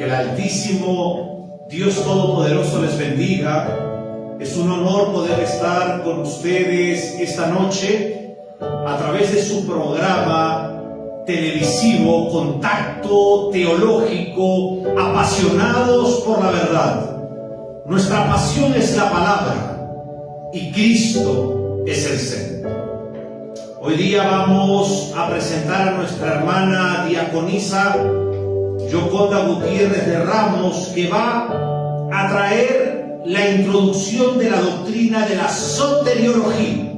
el Altísimo Dios Todopoderoso les bendiga. Es un honor poder estar con ustedes esta noche a través de su programa televisivo Contacto Teológico, apasionados por la verdad. Nuestra pasión es la palabra y Cristo es el centro. Hoy día vamos a presentar a nuestra hermana diaconisa Yoconda Gutiérrez de Ramos, que va a traer la introducción de la doctrina de la soteriología.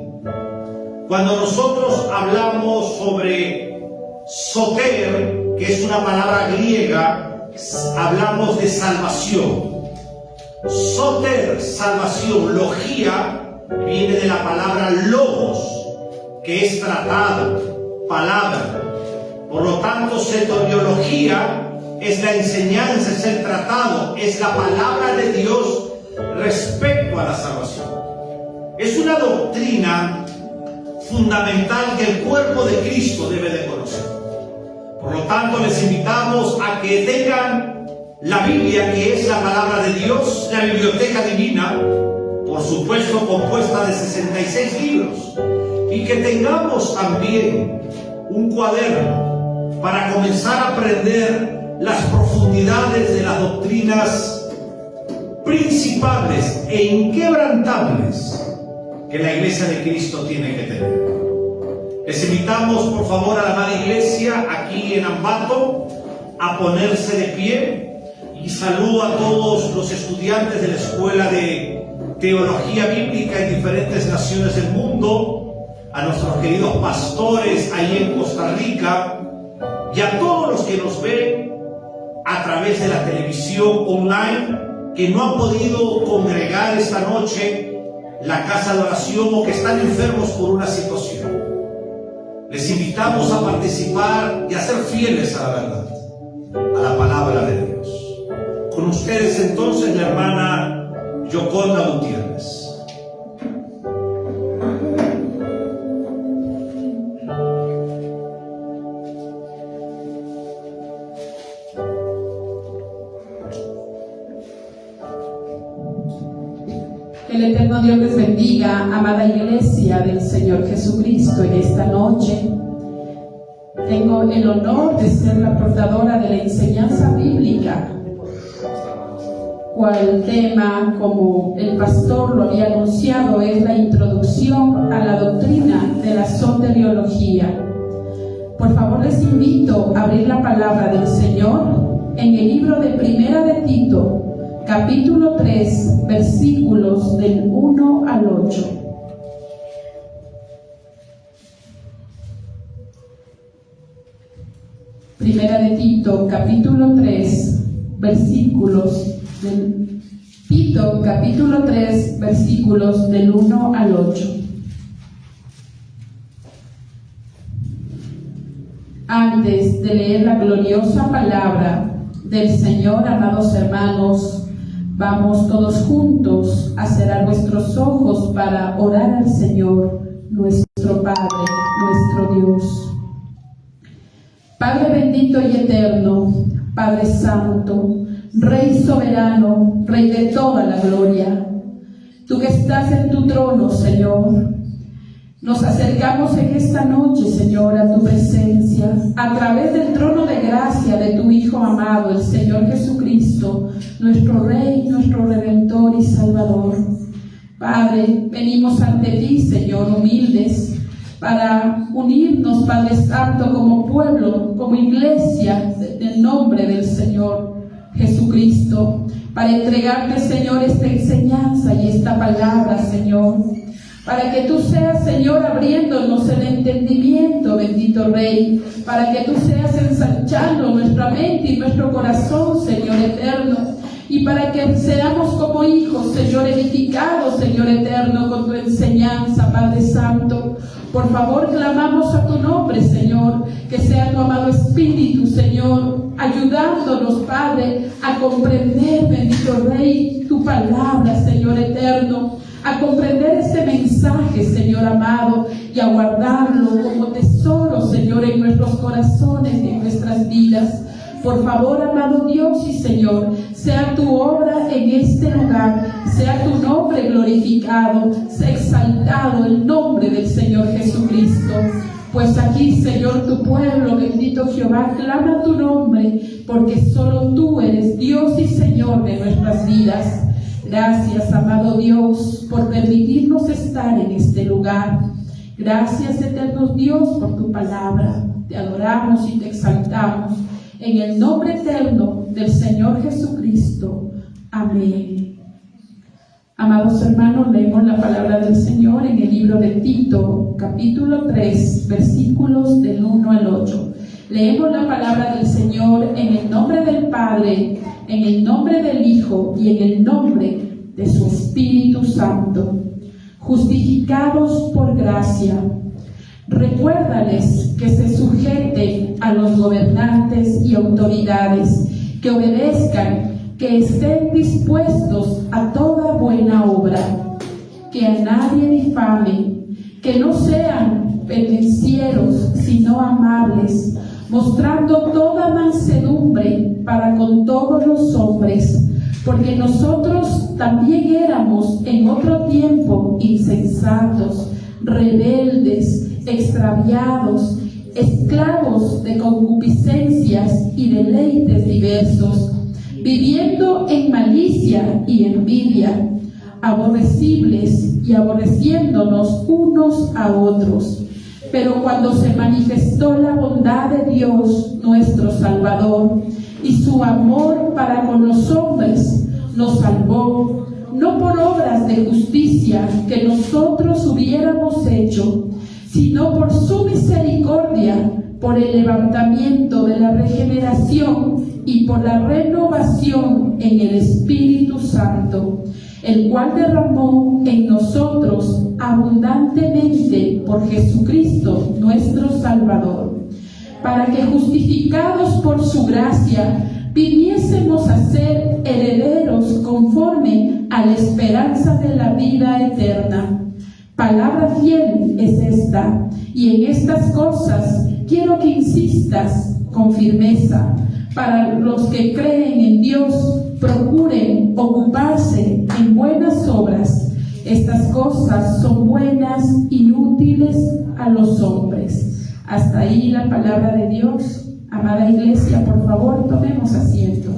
Cuando nosotros hablamos sobre soter, que es una palabra griega, hablamos de salvación. Soter, salvación. Logía viene de la palabra logos, que es tratado, palabra. Por lo tanto, soteriología es la enseñanza, es el tratado, es la palabra de Dios respecto a la salvación. Es una doctrina fundamental que el cuerpo de Cristo debe de conocer. Por lo tanto, les invitamos a que tengan la Biblia, que es la palabra de Dios, la biblioteca divina, por supuesto compuesta de 66 libros, y que tengamos también un cuaderno para comenzar a aprender las profundidades de las doctrinas principales e inquebrantables que la Iglesia de Cristo tiene que tener. Les invitamos, por favor, a la amada Iglesia aquí en Ambato a ponerse de pie, y saludo a todos los estudiantes de la Escuela de Teología Bíblica en diferentes naciones del mundo, a nuestros queridos pastores ahí en Costa Rica, y a todos los que nos ven a través de la televisión online, que no han podido congregar esta noche la casa de oración o que están enfermos por una situación. Les invitamos a participar y a ser fieles a la verdad, a la palabra de Dios. Con ustedes entonces la hermana Yoconda Gutiérrez. Que el eterno Dios les bendiga, amada Iglesia del Señor Jesucristo. En esta noche tengo el honor de ser la portadora de la enseñanza bíblica, cual tema, como el pastor lo había anunciado, es la introducción a la doctrina de la soteriología. Por favor, les invito a abrir la palabra del Señor en el libro de Primera de Tito, capítulo 3, versículos del 1 al 8. Primera de Tito, capítulo 3, versículos del Tito, capítulo 3, versículos del 1 al 8. Antes de leer la gloriosa palabra del Señor, amados hermanos, vamos todos juntos a cerrar vuestros ojos para orar al Señor, nuestro Padre, nuestro Dios. Padre bendito y eterno, Padre santo, Rey soberano, Rey de toda la gloria, tú que estás en tu trono, Señor, nos acercamos en esta noche, Señor, a tu presencia, a través del trono de gracia de tu Hijo amado, el Señor Jesucristo, nuestro Rey, nuestro Redentor y Salvador. Padre, venimos ante ti, Señor, humildes, para unirnos, Padre Santo, como pueblo, como iglesia, en nombre del Señor Jesucristo, para entregarte, Señor, esta enseñanza y esta palabra, Señor, para que tú seas, Señor, abriéndonos el entendimiento, bendito Rey, para que tú seas ensanchando nuestra mente y nuestro corazón, Señor eterno, y para que seamos como hijos, Señor, edificados, Señor eterno, con tu enseñanza, Padre Santo. Por favor, clamamos a tu nombre, Señor, que sea tu amado Espíritu, Señor, ayudándonos, Padre, a comprender, bendito Rey, tu palabra, Señor eterno, a comprender este mensaje, Señor amado, y a guardarlo como tesoro, Señor, en nuestros corazones y en nuestras vidas. Por favor, amado Dios y Señor, sea tu obra en este lugar, sea tu nombre glorificado, sea exaltado el nombre del Señor Jesucristo. Pues aquí, Señor, tu pueblo, bendito Jehová, clama tu nombre, porque solo tú eres Dios y Señor de nuestras vidas. Gracias, amado Dios, por permitirnos estar en este lugar. Gracias, eterno Dios, por tu palabra. Te adoramos y te exaltamos. En el nombre eterno del Señor Jesucristo. Amén. Amados hermanos, leemos la palabra del Señor en el libro de Tito, capítulo 3, versículos del 1 al 8. Leemos la palabra del Señor en el nombre del Padre, en el nombre del Hijo y en el nombre de su Espíritu Santo. Justificados por gracia. Recuérdales que se sujeten a los gobernantes y autoridades, que obedezcan, que estén dispuestos a toda buena obra, que a nadie difamen, que no sean pendencieros, sino amables, mostrando toda mansedumbre para con todos los hombres, porque nosotros también éramos en otro tiempo insensatos, rebeldes, extraviados, esclavos de concupiscencias y deleites diversos, viviendo en malicia y envidia, aborrecibles y aborreciéndonos unos a otros. Pero cuando se manifestó la bondad de Dios, nuestro Salvador, y su amor para con los hombres, nos salvó, no por obras de justicia que nosotros hubiéramos hecho, sino por su misericordia, por el levantamiento de la regeneración y por la renovación en el Espíritu Santo, el cual derramó en nosotros abundantemente por Jesucristo nuestro Salvador, para que justificados por su gracia viniésemos a ser herederos conforme a la esperanza de la vida eterna. Palabra fiel es esta, y en estas cosas quiero que insistas con firmeza. Para los que creen en Dios, procuren ocuparse en buenas obras. Estas cosas son buenas y útiles a los hombres. Hasta ahí la palabra de Dios. Amada iglesia, por favor, tomemos asiento.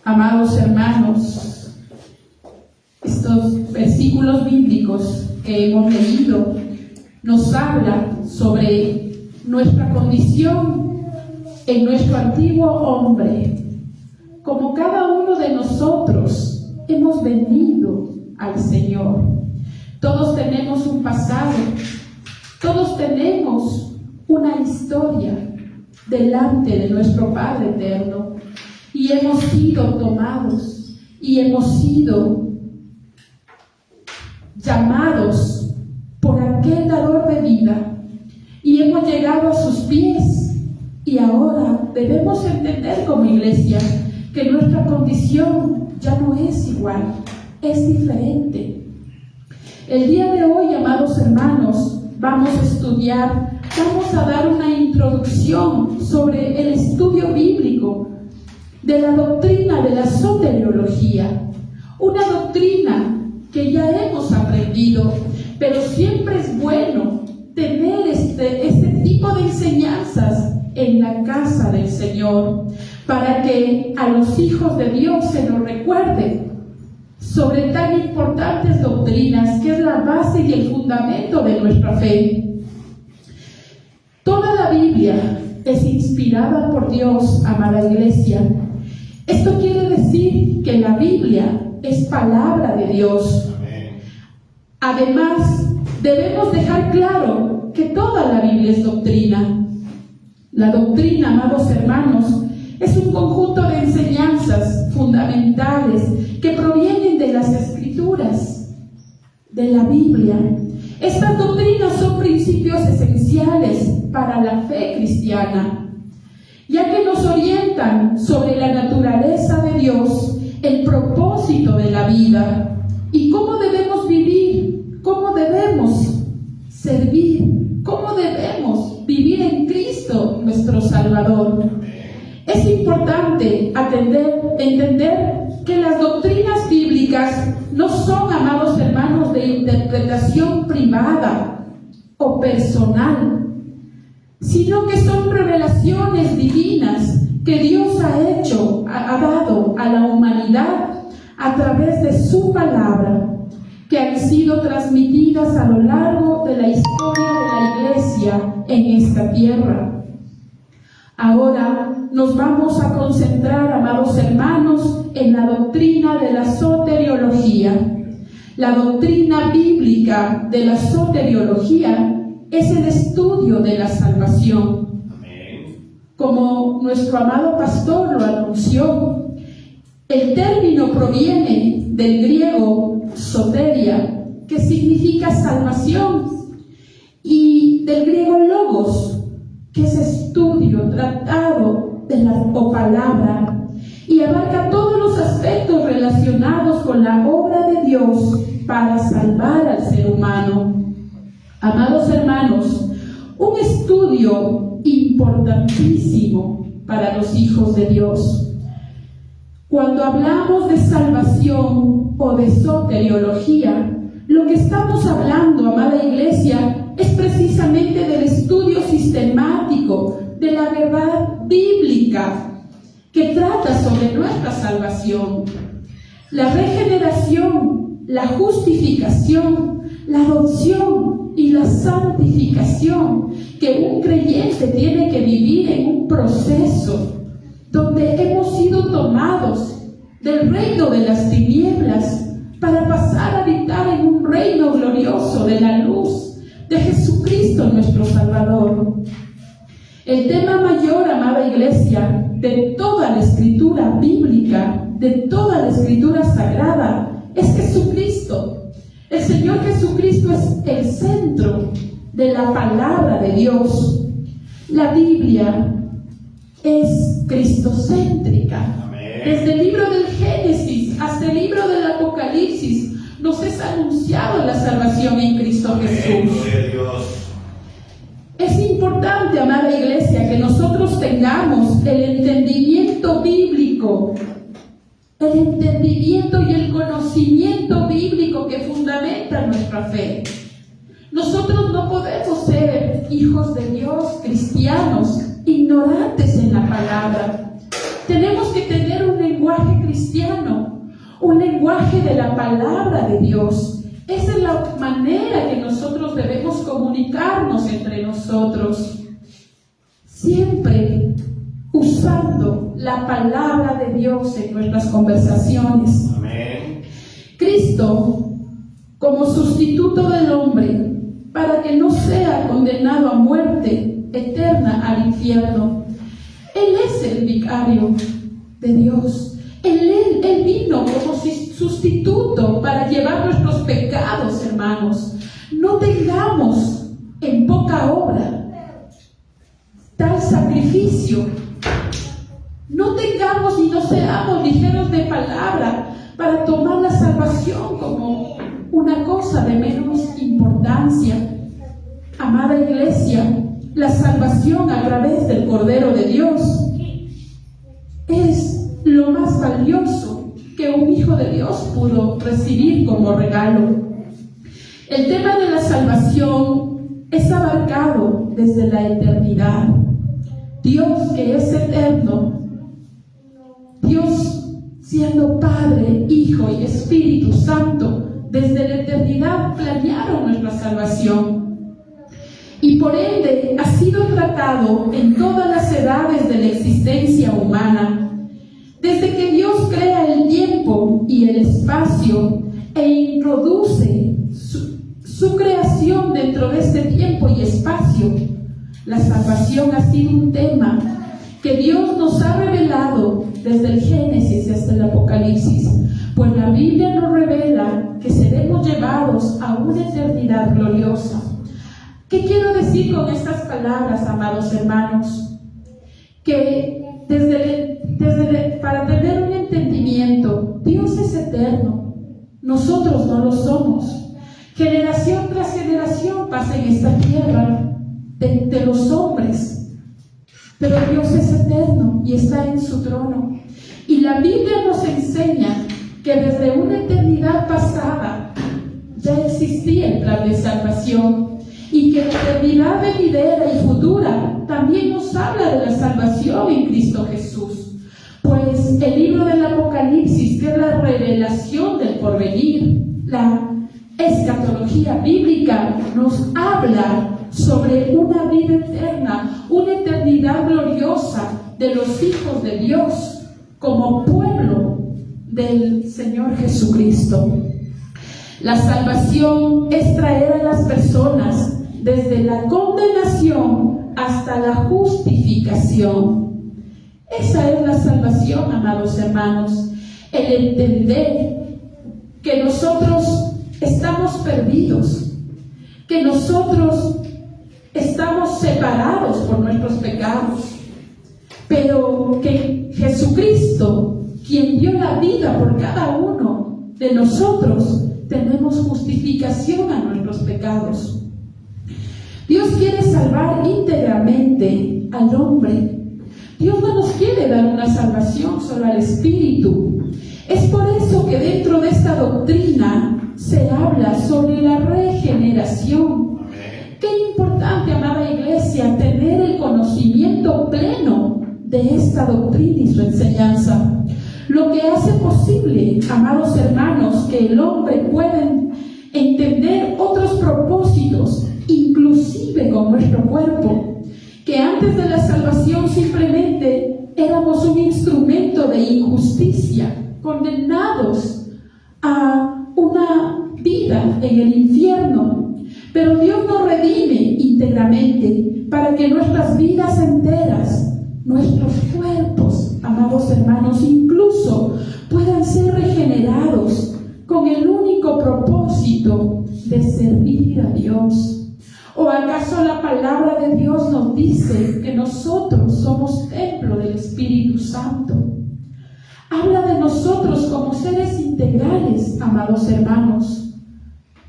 Amados hermanos, estos versículos bíblicos que hemos leído nos hablan sobre nuestra condición en nuestro antiguo hombre. Como cada uno de nosotros hemos venido al Señor. Todos tenemos un pasado, todos tenemos una historia delante de nuestro Padre eterno. Y hemos sido tomados y hemos sido llamados por aquel dador de vida y hemos llegado a sus pies. Y ahora debemos entender como iglesia que nuestra condición ya no es igual, es diferente. El día de hoy, amados hermanos, vamos a dar una introducción sobre el estudio bíblico de la doctrina de la soteriología, una doctrina que ya hemos aprendido, pero siempre es bueno tener este tipo de enseñanzas en la casa del Señor, para que a los hijos de Dios se nos recuerde sobre tan importantes doctrinas que es la base y el fundamento de nuestra fe. Toda la Biblia es inspirada por Dios, amada iglesia. Esto quiere decir que la Biblia es palabra de Dios. Además, debemos dejar claro que toda la Biblia es doctrina. La doctrina, amados hermanos, es un conjunto de enseñanzas fundamentales que provienen de las Escrituras, de la Biblia. Estas doctrinas son principios esenciales para la fe cristiana, ya que nos orientan sobre la naturaleza de Dios, el propósito de la vida y cómo debemos vivir, cómo debemos servir, cómo debemos vivir en Cristo nuestro Salvador. Es importante entender que las doctrinas bíblicas no son, amados hermanos, de interpretación privada o personal, sino que son revelaciones divinas que Dios ha dado a la humanidad a través de su palabra, que han sido transmitidas a lo largo de la historia de la Iglesia en esta tierra. Ahora nos vamos a concentrar, amados hermanos, en la doctrina de la soteriología. La doctrina bíblica de la soteriología es el estudio de la salvación. Amén. Como nuestro amado pastor lo anunció, el término proviene del griego soteria, que significa salvación, y del griego logos, que es estudio, tratado o palabra, y abarca todos los aspectos relacionados con la obra de Dios para salvar al ser humano. Amados hermanos, un estudio importantísimo para los hijos de Dios. Cuando hablamos de salvación o de soteriología, lo que estamos hablando, amada Iglesia, es precisamente del estudio sistemático de la verdad bíblica que trata sobre nuestra salvación. La regeneración, la justificación, la adopción y la santificación que un creyente tiene que vivir en un proceso donde hemos sido tomados del reino de las tinieblas para pasar a habitar en un reino glorioso de la luz de Jesucristo nuestro Salvador. El tema mayor, amada Iglesia, de toda la escritura bíblica, de toda la escritura sagrada, es Jesucristo. El Señor Jesucristo es el centro de la palabra de Dios. La Biblia es cristocéntrica. Amén. Desde el libro del Génesis hasta el libro del Apocalipsis nos es anunciado la salvación en Cristo Amén. Jesús. Gloria a Dios. Es importante, amada Iglesia, que nosotros tengamos el entendimiento bíblico, el entendimiento y el conocimiento bíblico que fundamenta nuestra fe. Nosotros no podemos ser hijos de Dios, cristianos, ignorantes en la palabra. Tenemos que tener un lenguaje cristiano, un lenguaje de la palabra de Dios. Esa es la manera que nosotros debemos comunicarnos entre nosotros, siempre usando la palabra de Dios en nuestras conversaciones. Amén. Cristo, como sustituto del hombre, para que no sea condenado a muerte eterna al infierno. Él es el vicario de Dios. Él vino como sustituto para llevar nuestros pecados, hermanos. No tengamos en poca obra tal sacrificio. No tengamos y no seamos ligeros de palabra para tomar la salvación como una cosa de menos importancia. Amada Iglesia, la salvación a través del Cordero de Dios es lo más valioso que un hijo de Dios pudo recibir como regalo. El tema de la salvación es abarcado desde la eternidad. Dios, que es eterno, Dios siendo Padre, Hijo y Espíritu Santo, desde la eternidad planearon nuestra salvación. Y por ende ha sido tratado en todas las edades de la existencia humana. Desde que Dios crea el tiempo y el espacio e introduce su creación dentro de este tiempo y espacio, la salvación ha sido un tema que Dios nos ha revelado desde el Génesis hasta el Apocalipsis, pues la Biblia nos revela que seremos llevados a una eternidad gloriosa. ¿Qué quiero decir con estas palabras, amados hermanos? Que para tener un entendimiento, Dios es eterno, nosotros no lo somos. Generación tras generación pasa en esta tierra de los hombres, pero Dios es eterno y está en su trono. Y la Biblia nos enseña que desde una eternidad pasada ya existía el plan de salvación, y que la eternidad venidera y futura también nos habla de la salvación en Cristo Jesús. Pues el libro del Apocalipsis, que es la revelación del porvenir, la escatología bíblica, nos habla sobre una vida eterna, una eternidad gloriosa de los hijos de Dios como pueblo del Señor Jesucristo. La salvación es traer a las personas desde la condenación hasta la justificación. Esa es la salvación, amados hermanos, el entender que nosotros estamos perdidos, que nosotros estamos separados por nuestros pecados, pero que Jesucristo, quien dio la vida por cada uno de nosotros, tenemos justificación a nuestros pecados. Dios quiere salvar íntegramente al hombre. Dios no nos quiere dar una salvación solo al espíritu. Es por eso que dentro de esta doctrina se habla sobre la regeneración. Qué importante, amada iglesia, tener el conocimiento pleno de esta doctrina y su enseñanza. Lo que hace posible, amados hermanos, que el hombre pueda entender otros propósitos, inclusive con nuestro cuerpo, que antes de la salvación simplemente éramos un instrumento de injusticia, condenados a una vida en el infierno. Pero Dios nos redime íntegramente para que nuestras vidas enteras, nuestros cuerpos, amados hermanos, incluso puedan ser regenerados con el único propósito de servir a Dios. ¿O acaso la palabra de Dios nos dice que nosotros somos templo del Espíritu Santo? Habla de nosotros como seres integrales, amados hermanos,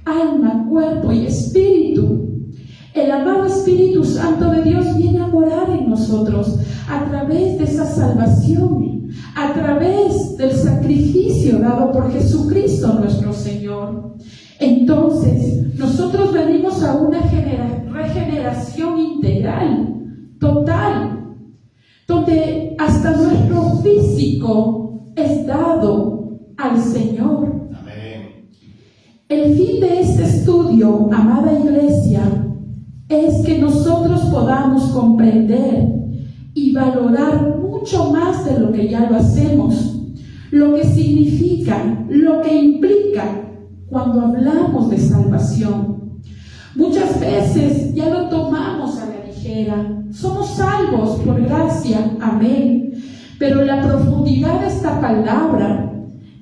alma, cuerpo y espíritu. El amado Espíritu Santo de Dios viene a morar en nosotros a través de esa salvación, a través del sacrificio dado por Jesucristo nuestro Señor. Entonces, nosotros venimos a una regeneración integral, total, donde hasta nuestro físico es dado al Señor. Amén. El fin de este estudio, amada iglesia, es que nosotros podamos comprender y valorar mucho más de lo que ya lo hacemos, lo que significa, lo que implica cuando hablamos de salvación. Muchas veces ya lo tomamos a la ligera. Somos salvos por gracia, amén. Pero la profundidad de esta palabra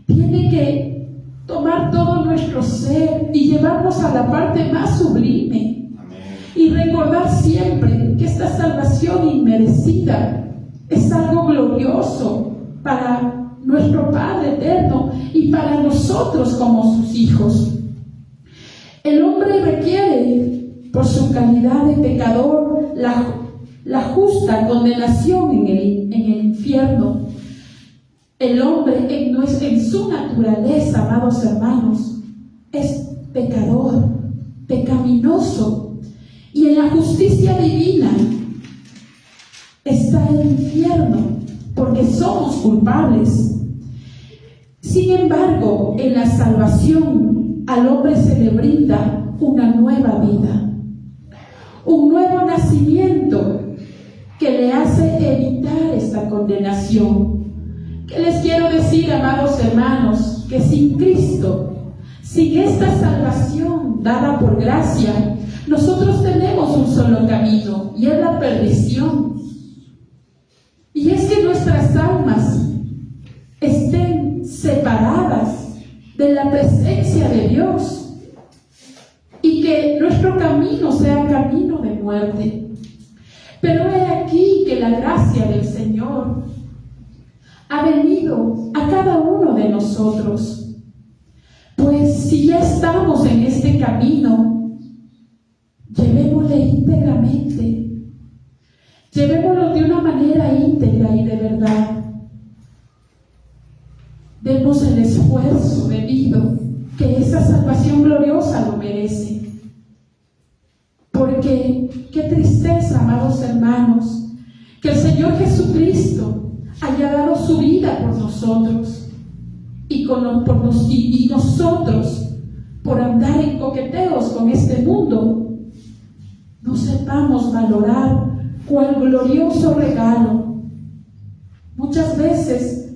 tiene que tomar todo nuestro ser y llevarnos a la parte más sublime. Amén. Y recordar siempre que esta salvación inmerecida es algo glorioso para nuestro Padre eterno y para nosotros como sus hijos. El hombre requiere, por su calidad de pecador, la justa condenación en el infierno. El hombre en su naturaleza, amados hermanos, es pecador, pecaminoso, y en la justicia divina está el infierno, porque somos culpables. Sin embargo, en la salvación al hombre se le brinda una nueva vida, un nuevo nacimiento que le hace evitar esta condenación. ¿Qué les quiero decir, amados hermanos? Que sin Cristo, sin esta salvación dada por gracia, nosotros tenemos un solo camino, y es la perdición. Y es que nuestras almas estén separadas de la presencia de Dios y que nuestro camino sea camino de muerte. Pero he aquí que la gracia del Señor ha venido a cada uno de nosotros. pues si ya estamos en este camino, llevémosle íntegramente, llevémoslo de una manera íntegra y de verdad. Demos el esfuerzo debido, que esa salvación gloriosa lo merece. Porque qué tristeza, amados hermanos, que el Señor Jesucristo haya dado su vida por nosotros y nosotros, por andar en coqueteos con este mundo, no sepamos valorar cuál glorioso regalo. Muchas veces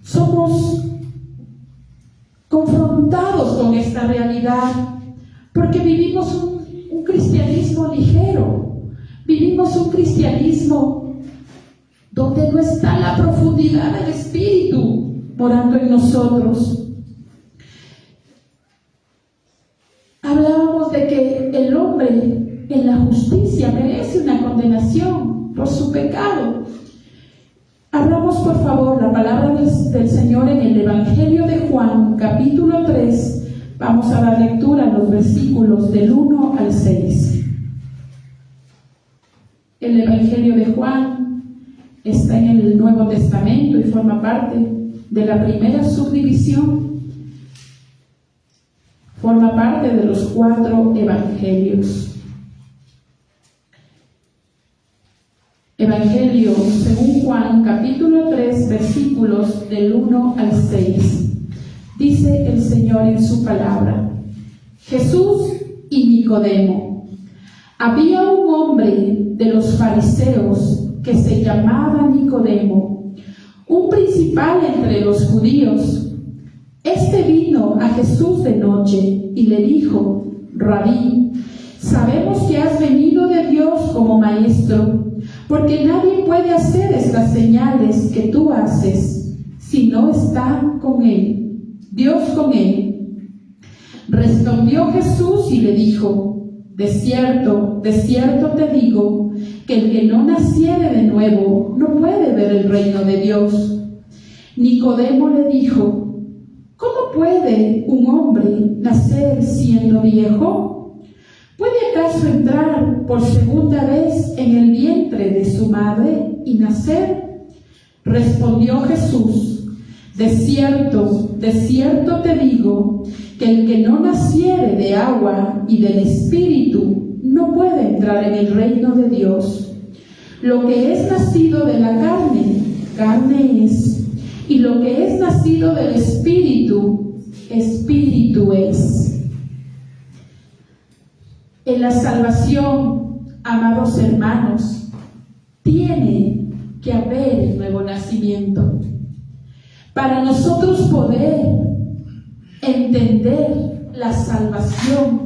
somos confrontados con esta realidad porque vivimos un cristianismo ligero, vivimos un cristianismo donde no está la profundidad del Espíritu morando en nosotros. Hablábamos de que el hombre en la justicia merece una condenación por su pecado. Abramos por favor la palabra del Señor en el Evangelio de Juan, capítulo 3. Vamos a dar lectura a los versículos del 1 al 6. El Evangelio de Juan está en el Nuevo Testamento y forma parte de la primera subdivisión. Forma parte de los 4 evangelios. Evangelio según Juan, capítulo 3, versículos del 1 al 6. Dice el Señor en su palabra: Jesús y Nicodemo. Había un hombre de los fariseos que se llamaba Nicodemo, un principal entre los judíos. Este vino a Jesús de noche y le dijo: Rabí, sabemos que has venido de Dios como maestro, porque nadie puede hacer estas señales que tú haces si no está con él, Dios con él. Respondió Jesús y le dijo: de cierto te digo, que el que no naciere de nuevo no puede ver el reino de Dios. Nicodemo le dijo: ¿cómo puede un hombre nacer siendo viejo? ¿Puede acaso entrar por segunda vez en el vientre de su madre y nacer? Respondió Jesús: de cierto te digo, que el que no naciere de agua y del Espíritu no puede entrar en el reino de Dios. Lo que es nacido de la carne, carne es, y lo que es nacido del Espíritu, Espíritu es. En la salvación, amados hermanos, tiene que haber el nuevo nacimiento. Para nosotros poder entender la salvación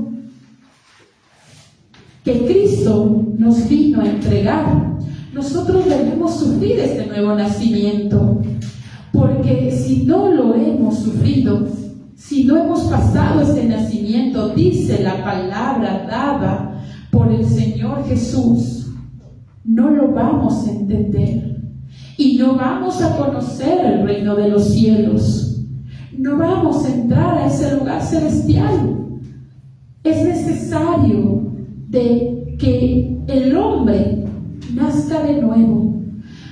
que Cristo nos vino a entregar, nosotros debemos sufrir este nuevo nacimiento, porque si no lo hemos sufrido, si no hemos pasado este nacimiento, dice la palabra dada por el Señor Jesús, no lo vamos a entender y no vamos a conocer el reino de los cielos, no vamos a entrar a ese lugar celestial. Es necesario de que el hombre nazca de nuevo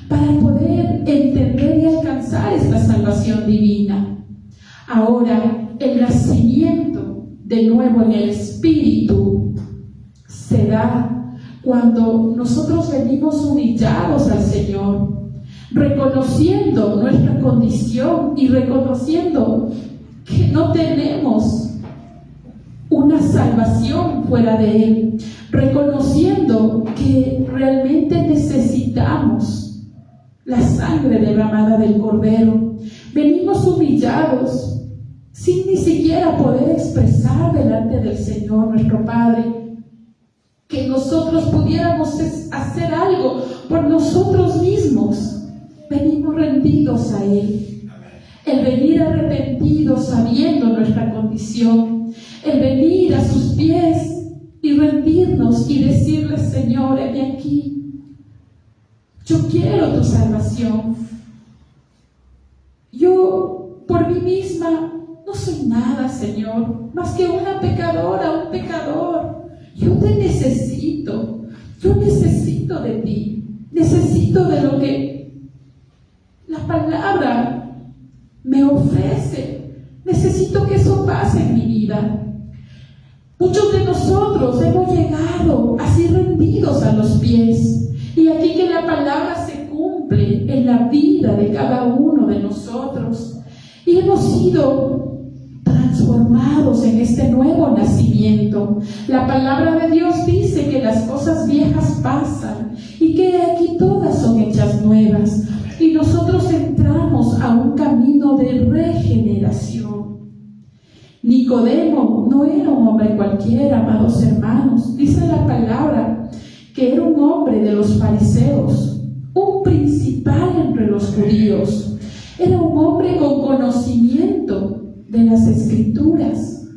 para poder entender y alcanzar esta salvación divina. Ahora, el nacimiento de nuevo en el Espíritu se da cuando nosotros venimos humillados al Señor, reconociendo nuestra condición y reconociendo que no tenemos una salvación fuera de Él, reconociendo que realmente necesitamos la sangre derramada del Cordero. Venimos humillados, sin ni siquiera poder expresar delante del Señor nuestro Padre, que nosotros pudiéramos hacer algo por nosotros mismos. Venimos rendidos a Él. El venir arrepentidos sabiendo nuestra condición, el venir a sus pies y rendirnos y decirle: Señor, heme aquí, yo quiero tu salvación. Yo por mí misma no soy nada, Señor, más que una pecadora, un pecador. Yo te necesito, yo necesito de ti, necesito de lo que la palabra me ofrece, necesito que eso pase en mi vida. Muchos de nosotros hemos llegado así rendidos a los pies, y aquí que la palabra se cumple en la vida de cada uno de nosotros, y hemos sido transformados en este nuevo nacimiento. La palabra de Dios dice que las cosas viejas pasan y que aquí todas son hechas nuevas, y nosotros entramos a un camino de regeneración. Nicodemo no era un hombre cualquiera, amados hermanos. Dice la palabra que era un hombre de los fariseos, un principal entre los judíos. Era un hombre con conocimiento de las escrituras.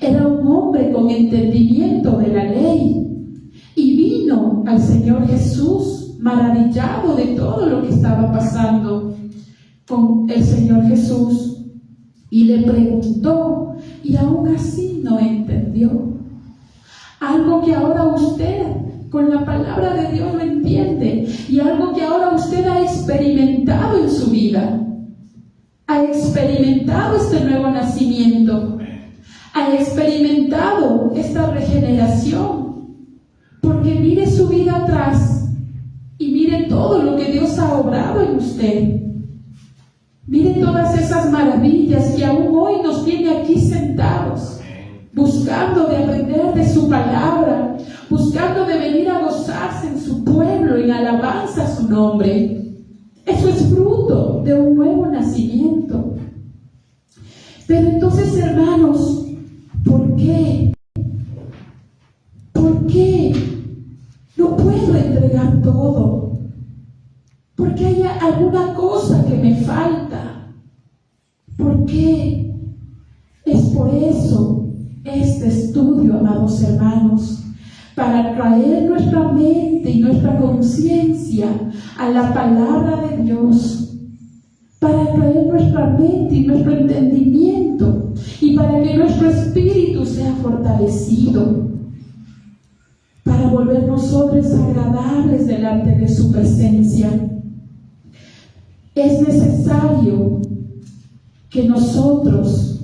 Era un hombre con entendimiento de la ley. Y vino al Señor Jesús maravillado de todo lo que estaba pasando con el Señor Jesús. Y le preguntó, y aún así no entendió. Algo que ahora usted, con la palabra de Dios, lo entiende, y algo que ahora usted ha experimentado en su vida. Ha experimentado este nuevo nacimiento, ha experimentado esta regeneración, porque mire su vida atrás y mire todo lo que Dios ha obrado en usted. Mire todas esas maravillas que aún hoy nos tiene aquí sentados, buscando de aprender de su palabra, buscando de venir a gozarse en su pueblo, en alabanza a su nombre. Eso es fruto de un nuevo nacimiento. Pero entonces, hermanos, ¿por qué? ¿Por qué no puedo entregar todo? ¿Por qué hay alguna cosa que me falta? ¿Por qué? Es por eso este estudio, amados hermanos, para traer nuestra mente y nuestra conciencia a la palabra de Dios, para traer nuestra mente y nuestro entendimiento, y para que nuestro espíritu sea fortalecido, para volvernos hombres agradables delante de su presencia. Es necesario que nosotros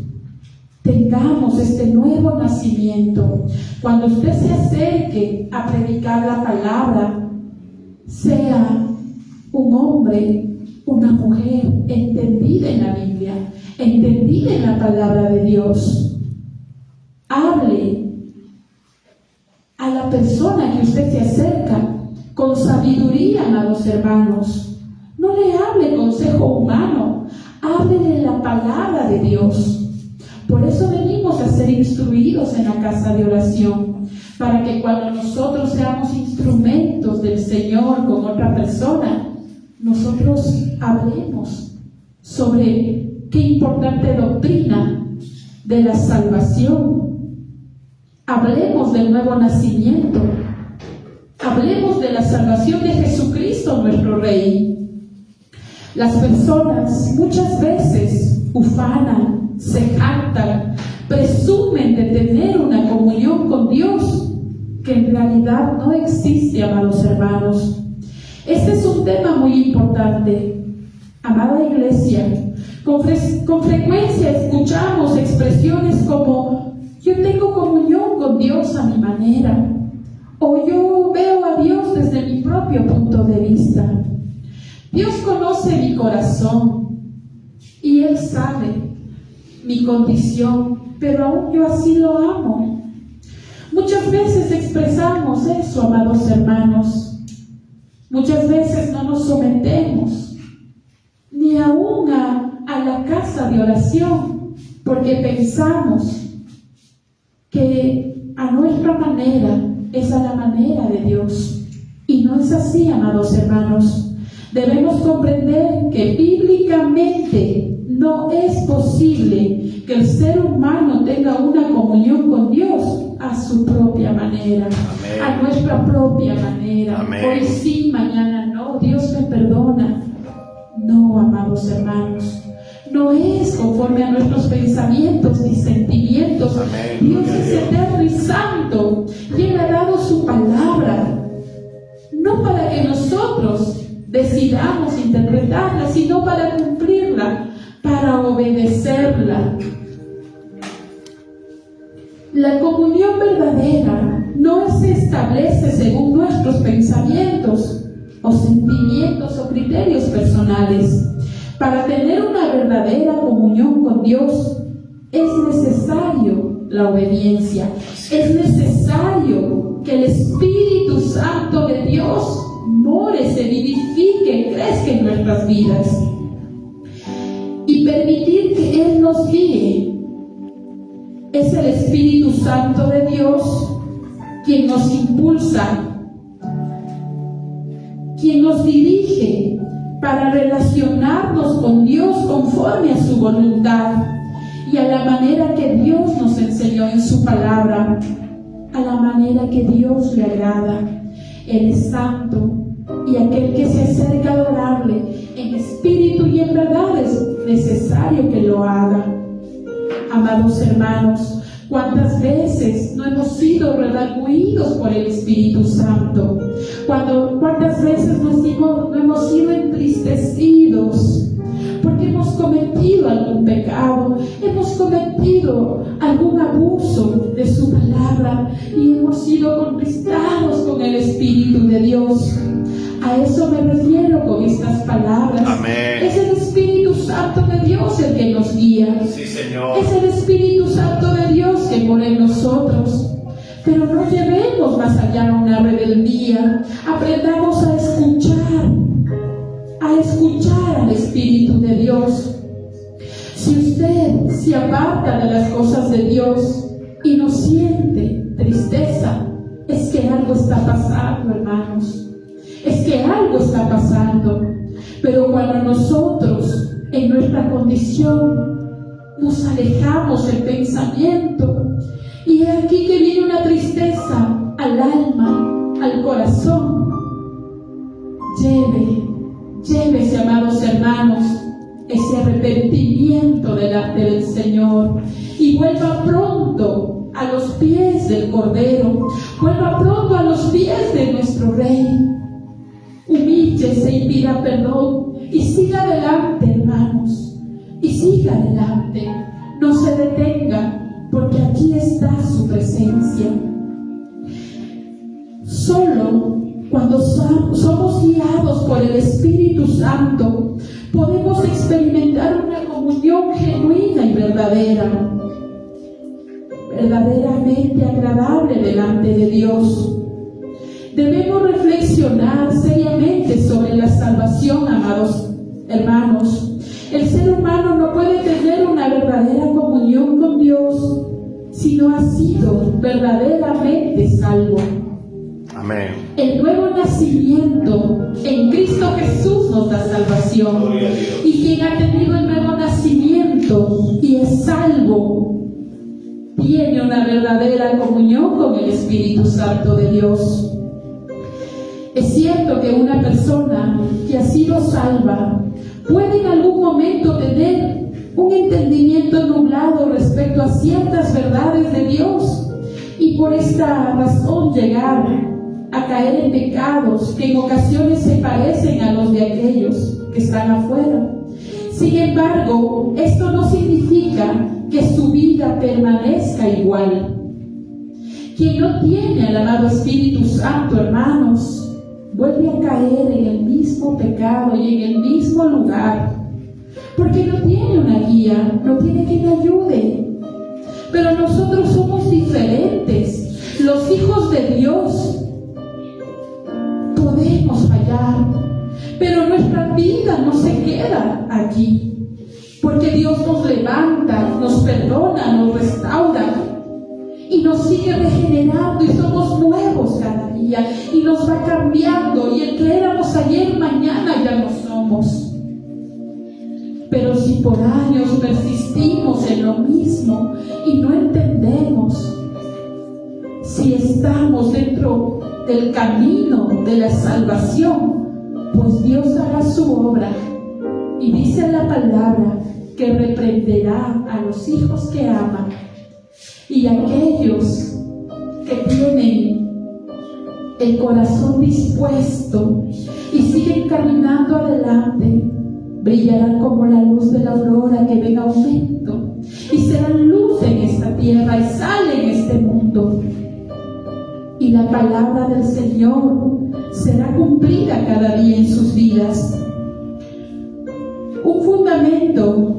tengamos este nuevo nacimiento. Cuando usted se acerque a predicar la palabra, sea un hombre, una mujer entendida en la Biblia, entendida en la palabra de Dios. Hable a la persona que usted se acerca con sabiduría, amados hermanos. No le hable consejo humano, háblele la palabra de Dios. Por eso venimos a ser instruidos en la casa de oración, para que cuando nosotros seamos instrumentos del Señor con otra persona, nosotros hablemos sobre qué importante doctrina de la salvación. Hablemos del nuevo nacimiento. Hablemos de la salvación de Jesucristo, nuestro Rey. Las personas muchas veces ufanan, se jactan, presumen de tener una comunión con Dios que en realidad no existe, amados hermanos. Este es un tema muy importante, amada iglesia. Con frecuencia escuchamos expresiones como: yo tengo comunión con Dios a mi manera, o yo veo a Dios desde mi propio punto de vista. Dios conoce mi corazón y Él sabe mi condición, pero aún yo así lo amo. Muchas veces expresamos eso, amados hermanos. Muchas veces no nos sometemos ni aún a la casa de oración, porque pensamos que a nuestra manera es a la manera de Dios. Y no es así, amados hermanos. Debemos comprender que bíblicamente no es posible que el ser humano tenga una comunión con Dios a su propia manera. Amén. A nuestra propia manera. Amén. Hoy sí, mañana no. Dios me perdona. No, amados hermanos. no es conforme a nuestros pensamientos ni sentimientos. Amén. Dios es eterno y santo, y Él ha dado su palabra, no para que nosotros decidamos interpretarla, sino para cumplirla, para obedecerla. La comunión verdadera no se establece según nuestros pensamientos o sentimientos o criterios personales. Para tener una verdadera comunión con Dios es necesario la obediencia, es necesario que el Espíritu Santo de Dios more, se vivifique, crezca en nuestras vidas y permitir que Él nos guíe. Es el Espíritu Santo de Dios quien nos impulsa, quien nos dirige para relacionarnos con Dios conforme a su voluntad y a la manera que Dios nos enseñó en su palabra, a la manera que Dios le agrada. Él es santo, y aquel que se acerca a adorarle en espíritu y en verdad es necesario que lo haga. Amados hermanos, ¿cuántas veces no hemos sido redargüidos por el Espíritu Santo? ¿Cuántas veces no hemos sido entristecidos porque hemos cometido algún pecado, hemos cometido algún abuso de su palabra y hemos sido conquistados con el Espíritu de Dios? A eso me refiero con estas palabras. Amén. Es el Espíritu Santo de Dios el que nos guía. Sí, Señor. Es el Espíritu Santo de Dios que mora en nosotros. Pero no llevemos más allá una rebeldía. Aprendamos a escuchar al Espíritu de Dios. Si usted se aparta de las cosas de Dios y no siente tristeza, es que algo está pasando, hermanos. Es que algo está pasando. Pero cuando nosotros, en nuestra condición, nos alejamos del pensamiento, y es aquí que viene una tristeza al alma, al corazón. Llévese, amados hermanos, ese arrepentimiento delante del Señor y vuelva pronto a los pies del Cordero, vuelva pronto a los pies de nuestro Rey. Humíllese y pida perdón y siga adelante, hermanos, y siga adelante. No se detenga, porque aquí está su presencia. Solo cuando somos guiados por el Espíritu Santo podemos experimentar una comunión genuina y verdaderamente agradable delante de Dios. Debemos reflexionar seriamente sobre la salvación, amados hermanos. El ser humano no puede tener una verdadera comunión con Dios si no ha sido verdaderamente salvo. Amén. El nuevo nacimiento en Cristo Jesús nos da salvación. Gloria a Dios. Y quien ha tenido el nuevo nacimiento y es salvo, tiene una verdadera comunión con el Espíritu Santo de Dios. Es cierto que una persona que ha sido salva puede en algún momento tener un entendimiento nublado respecto a ciertas verdades de Dios y por esta razón llegar a caer en pecados que en ocasiones se parecen a los de aquellos que están afuera. Sin embargo, esto no significa que su vida permanezca igual. Quien no tiene al amado Espíritu Santo, hermanos, vuelve a caer en el mismo pecado y en el mismo lugar, porque no tiene una guía, no tiene quien le ayude. Pero nosotros somos diferentes. Los hijos de Dios podemos fallar, pero nuestra vida no se queda aquí, porque Dios nos levanta, nos perdona, nos restaura y nos sigue regenerando y somos nuevos cada día y nos va cambiando, y el que éramos ayer, mañana ya no somos. Pero si por años persistimos en lo mismo y no entendemos, si estamos dentro del camino de la salvación, pues Dios hará su obra. Y dice la palabra que reprenderá a los hijos que ama, y aquellos que tienen el corazón dispuesto y siguen caminando adelante brillarán como la luz de la aurora que ven aumento y serán luz en esta tierra y sal en este mundo. Y la palabra del Señor será cumplida cada día en sus vidas. Un fundamento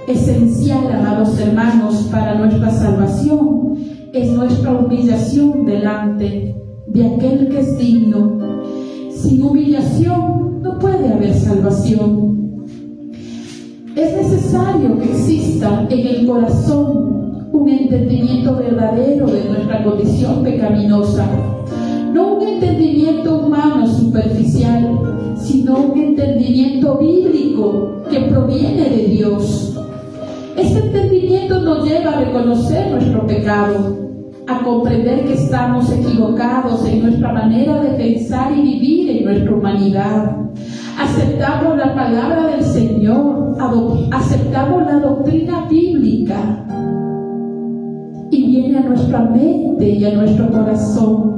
esencial, amados hermanos, para nuestra salvación es nuestra humillación delante de aquel que es digno. Sin humillación no puede haber salvación. Es necesario que exista en el corazón un entendimiento verdadero de nuestra condición pecaminosa, no un entendimiento humano superficial, sino un entendimiento bíblico que proviene de Dios. Este entendimiento nos lleva a reconocer nuestro pecado, a comprender que estamos equivocados en nuestra manera de pensar y vivir en nuestra humanidad. Aceptamos la palabra del Señor, aceptamos la doctrina bíblica y viene a nuestra mente y a nuestro corazón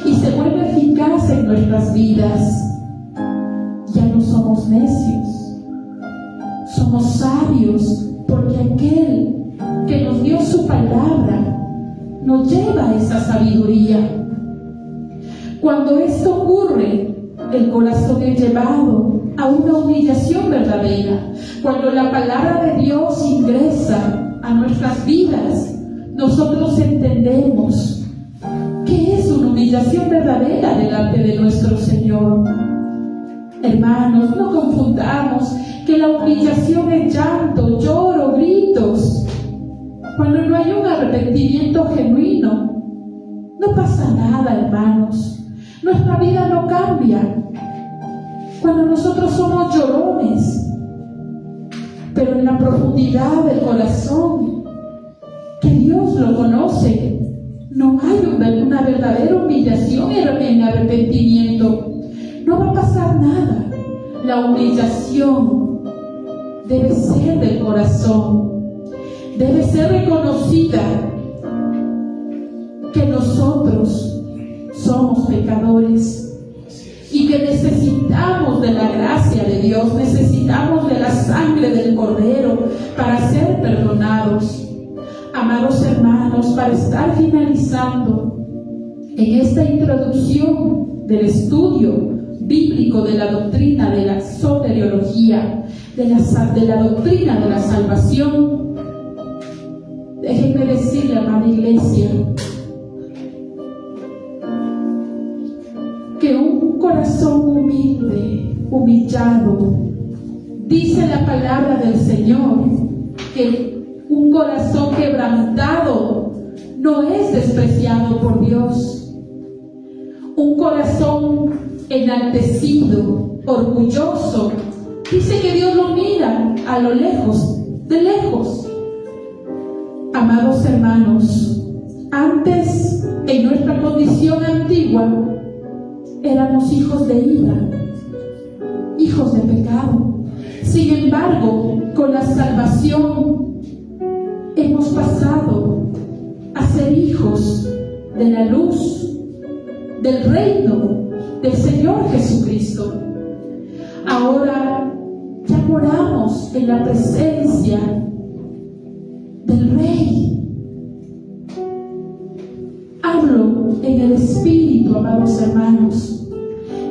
y se vuelve eficaz en nuestras vidas. Ya no somos necios, somos sabios, porque aquel que nos dio su palabra nos lleva a esa sabiduría. Cuando esto ocurre, el corazón es llevado a una humillación verdadera. Cuando la palabra de Dios ingresa a nuestras vidas, nosotros entendemos que es una humillación verdadera delante de nuestro Señor. Hermanos, no confundamos que la humillación es llanto, lloro, gritos. Cuando no hay un arrepentimiento genuino, no pasa nada, hermanos. Nuestra vida no cambia. Cuando nosotros somos llorones, pero en la profundidad del corazón, que Dios lo conoce, no hay una verdadera humillación en arrepentimiento. No va a pasar nada. La humillación debe ser del corazón. Debe ser reconocida que nosotros somos pecadores y que necesitamos de la gracia de Dios, necesitamos de la sangre del Cordero para ser perdonados. Amados hermanos, para estar finalizando en esta introducción del estudio bíblico de la doctrina de la soteriología, de la doctrina de la salvación, déjenme decirle, amada iglesia, que un corazón humilde, humillado, dice la palabra del Señor, que un corazón quebrantado no es despreciado por Dios. Un corazón enaltecido, orgulloso, dice que Dios lo mira a lo lejos, de lejos. Amados hermanos, antes, en nuestra condición antigua, éramos hijos de ira, hijos de pecado. Sin embargo, con la salvación hemos pasado a ser hijos de la luz, del reino del Señor Jesucristo. Ahora ya moramos en la presencia del Rey. Hablo en el Espíritu, amados hermanos.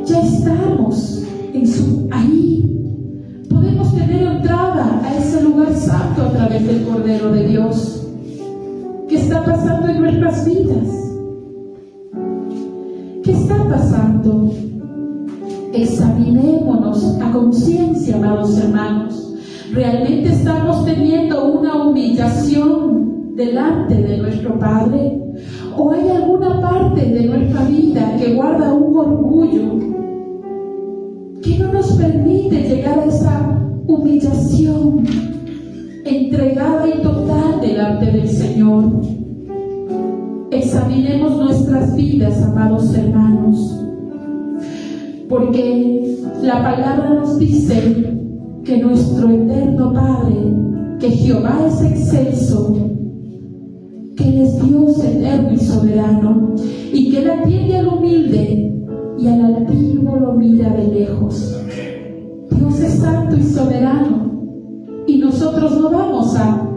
Ya estamos ahí. Podemos tener entrada a ese lugar santo a través del Cordero de Dios. ¿Qué está pasando en nuestras vidas? ¿Qué está pasando? Examinémonos a conciencia, amados hermanos. ¿Realmente estamos teniendo una humillación delante de nuestro Padre? ¿O hay alguna parte de nuestra vida que guarda un orgullo que no nos permite llegar a esa humillación entregada y total delante del Señor? Examinemos nuestras vidas, amados hermanos, porque la palabra nos dice que nuestro eterno Padre, que Jehová es excelso, que Él es Dios eterno y soberano, y que Él atiende al humilde y al altivo lo mira de lejos. Dios es santo y soberano, y nosotros no vamos a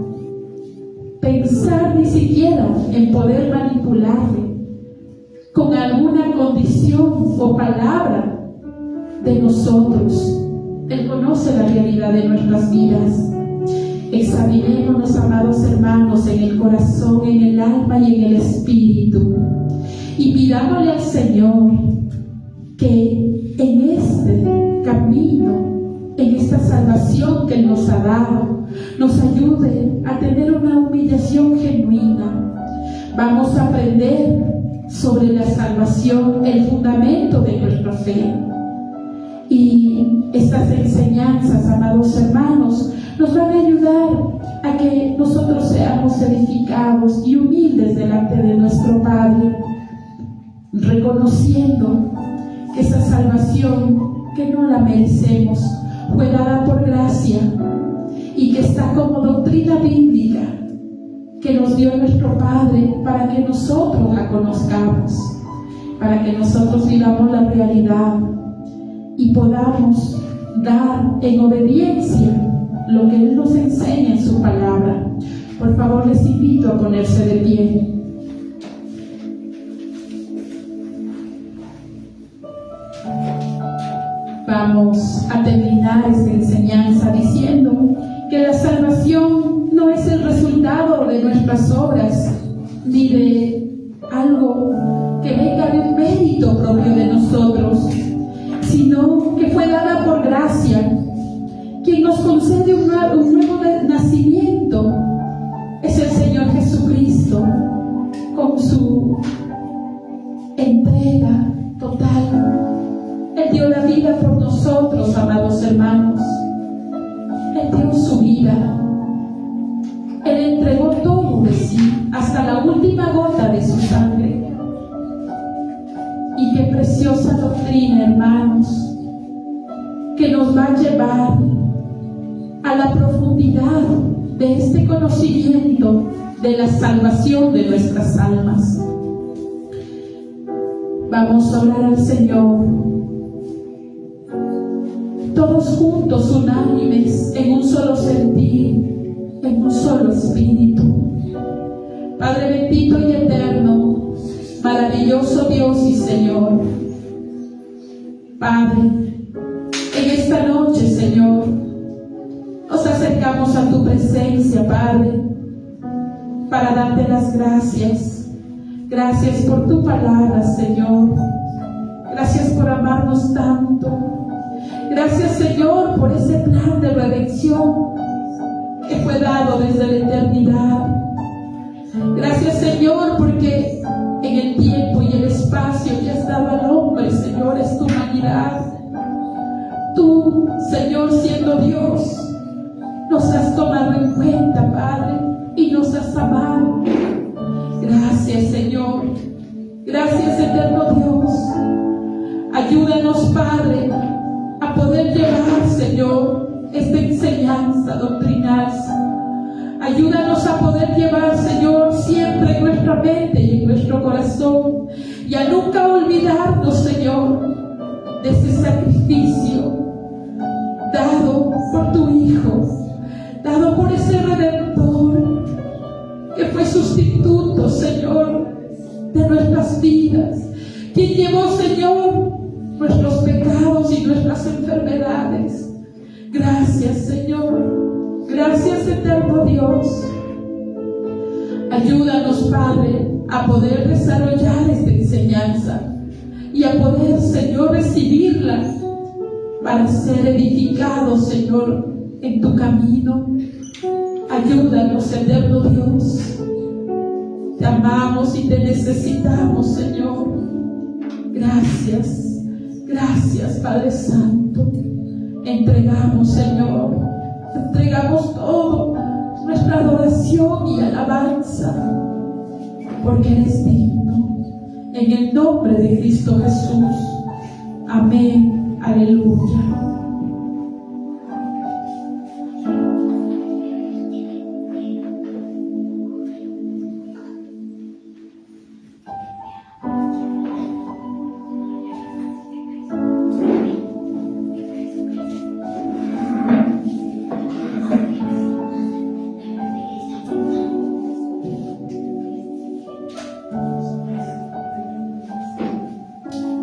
pensar ni siquiera en poder manipularle con alguna condición o palabra de nosotros. Él conoce la realidad de nuestras vidas. Examinémonos, amados hermanos, en el corazón, en el alma y en el espíritu, y pidámosle al Señor que en este camino, en esta salvación que Él nos ha dado, nos ayude a tener una humillación genuina. Vamos a aprender sobre la salvación, el fundamento de nuestra fe. Y estas enseñanzas, amados hermanos, nos van a ayudar a que nosotros seamos edificados y humildes delante de nuestro Padre, reconociendo que esa salvación, que no la merecemos, fue dada por gracia, y que está como doctrina bíblica que nos dio nuestro Padre para que nosotros la conozcamos, para que nosotros vivamos la realidad y podamos dar en obediencia lo que Él nos enseña en su palabra. Por favor, les invito a ponerse de pie. Vamos a terminar esta enseñanza diciendo que la salvación no es el resultado de nuestras obras, ni de algo que venga de un mérito propio de nosotros, sino que fue dada por gracia. Quien nos concede un nuevo nacimiento es el Señor Jesucristo, con su entrega total. Él dio la vida por nosotros, amados hermanos. Él dio su vida. Él entregó todo de sí, hasta la última gota de su sangre. Y qué preciosa doctrina, hermanos, que nos va a llevar a la profundidad de este conocimiento de la salvación de nuestras almas. Vamos a orar al Señor, todos juntos, unánimes, en un solo sentir, en un solo espíritu. Padre bendito y eterno, maravilloso Dios y Señor, Padre, en esta noche, Señor, nos acercamos a tu presencia, Padre, para darte las gracias. Gracias por tu palabra, Señor. Gracias por amarnos tanto. Gracias, Señor, por ese plan de redención que fue dado desde la eternidad. Gracias, Señor, porque en el tiempo y el espacio que has dado al hombre, Señor, es tu humanidad. Tú, Señor, siendo Dios, nos has tomado en cuenta, Padre, y nos has amado. Gracias, Señor. Gracias, eterno Dios. Ayúdanos, Padre, a poder llevar, Señor, esta enseñanza doctrinal. Ayúdanos a poder llevar, Señor, siempre en nuestra mente y en nuestro corazón, y a nunca olvidarnos, Señor, de ese sacrificio dado por tu Hijo, dado por ese Redentor, que fue sustituto, Señor, de nuestras vidas, quien llevó, Señor, nuestros pecados y nuestras enfermedades. Gracias, Señor. Gracias, eterno Dios. Ayúdanos, Padre, a poder desarrollar esta enseñanza y a poder, Señor, recibirla para ser edificados, Señor, en tu camino. Ayúdanos, eterno Dios. Te amamos y te necesitamos, Señor. Gracias. Gracias, Padre Santo. Entregamos, Señor, entregamos todo, nuestra adoración y alabanza, porque eres digno. En el nombre de Cristo Jesús. Amén. Aleluya.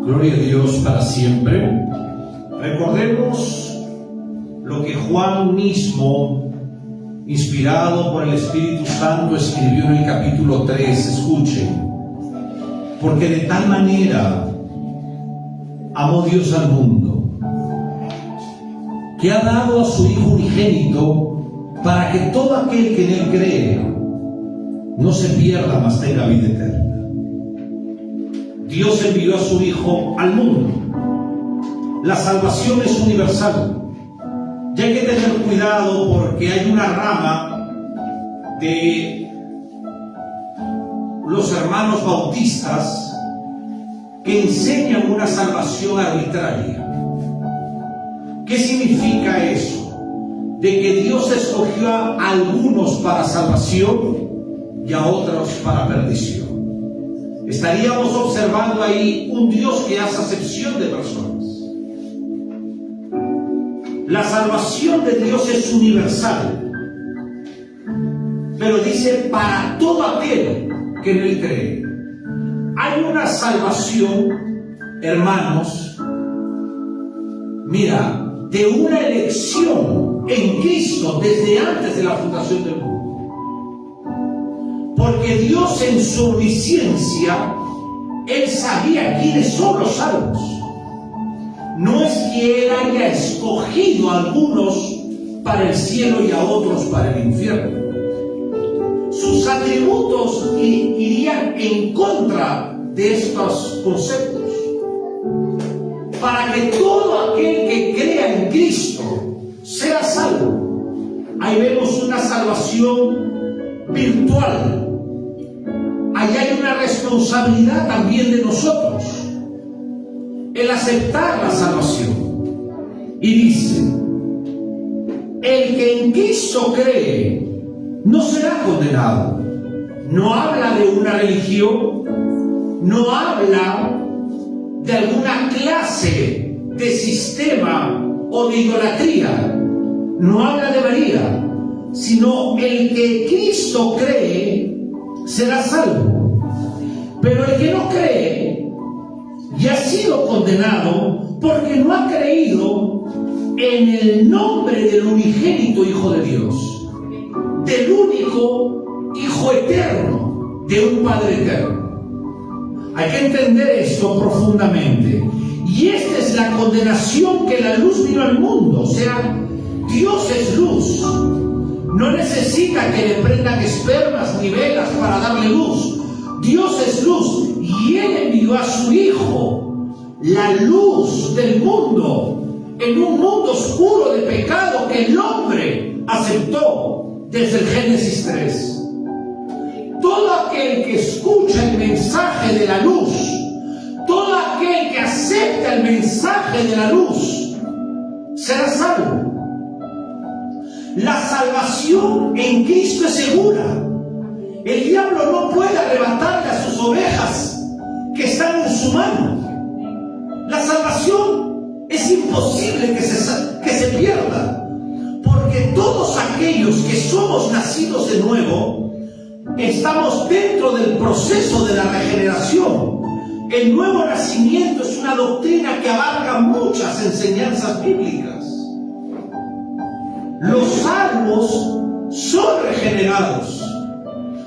Gloria a Dios para siempre. Recordemos lo que Juan mismo, inspirado por el Espíritu Santo, escribió en el capítulo 3. Escuchen. Porque de tal manera amó Dios al mundo, que ha dado a su Hijo unigénito, para que todo aquel que en Él cree no se pierda, mas tenga vida eterna. Dios envió a su Hijo al mundo. La salvación es universal. Y hay que tener cuidado porque hay una rama de los hermanos bautistas que enseñan una salvación arbitraria. ¿Qué significa eso? De que Dios escogió a algunos para salvación y a otros para perdición. Estaríamos observando ahí un Dios que hace acepción de personas. La salvación de Dios es universal, pero dice para todo aquel que en Él cree. Hay una salvación, hermanos, mira, de una elección en Cristo desde antes de la fundación del mundo. Porque Dios en su omnisciencia, Él sabía quiénes son los salvos. No es que Él haya escogido a algunos para el cielo y a otros para el infierno. Sus atributos irían en contra de estos conceptos. Para que todo aquel que crea en Cristo sea salvo. Ahí vemos una salvación virtual. Ahí hay una responsabilidad también de nosotros, el aceptar la salvación. Y dice, el que en Cristo cree no será condenado. No habla de una religión, no habla de alguna clase de sistema o de idolatría, no habla de María, sino el que Cristo cree será salvo. Pero el que no cree ya ha sido condenado porque no ha creído en el nombre del unigénito Hijo de Dios, del único Hijo eterno, de un Padre eterno. Hay que entender esto profundamente. Y esta es la condenación que la luz vino al mundo. O sea, Dios es luz. No necesita que le prendan espermas ni velas para darle luz. Dios es luz y Él envió a su Hijo, la luz del mundo, en un mundo oscuro de pecado que el hombre aceptó desde el Génesis 3. Todo aquel que escucha el mensaje de la luz, todo aquel que acepta el mensaje de la luz, será salvo. La salvación en Cristo es segura. El diablo no puede arrebatarle a sus ovejas que están en su mano. La salvación es imposible que se pierda, porque todos aquellos que somos nacidos de nuevo estamos dentro del proceso de la regeneración. El nuevo nacimiento es una doctrina que abarca muchas enseñanzas bíblicas. Los salvos son regenerados,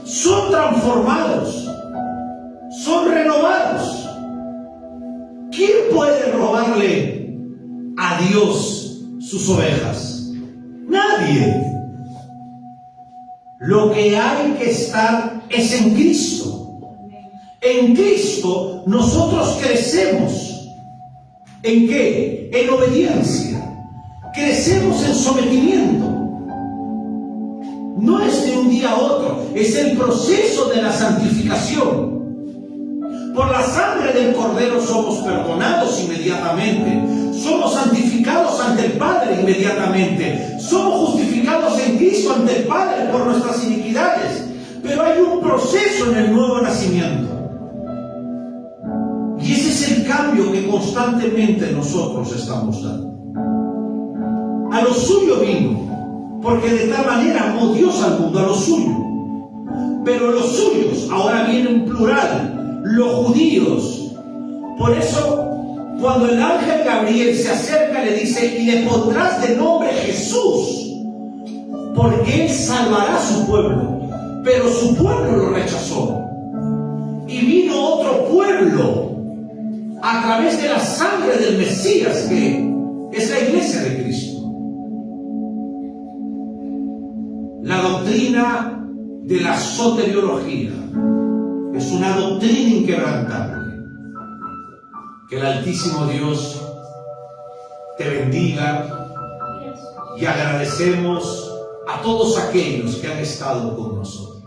son transformados, son renovados. ¿Quién puede robarle a Dios sus ovejas? Nadie. Lo que hay que estar es en Cristo. En Cristo nosotros crecemos. ¿En qué? En obediencia. Crecemos en sometimiento. No es de un día a otro, es el proceso de la santificación. Por la sangre del Cordero somos perdonados inmediatamente, somos santificados ante el Padre inmediatamente, somos justificados en Cristo ante el Padre por nuestras iniquidades. Pero hay un proceso en el nuevo nacimiento. Y ese es el cambio que constantemente nosotros estamos dando. A lo suyo vino, porque de tal manera amó Dios al mundo, a lo suyo. Pero los suyos, ahora viene en plural, los judíos, Por eso, cuando el ángel Gabriel se acerca, le dice, y le pondrás de nombre Jesús, porque él salvará a su pueblo. Pero su pueblo lo rechazó. Y vino otro pueblo a través de la sangre del Mesías, que es la iglesia de Cristo. La doctrina de la soteriología es una doctrina inquebrantable. Que el Altísimo Dios te bendiga, y agradecemos a todos aquellos que han estado con nosotros.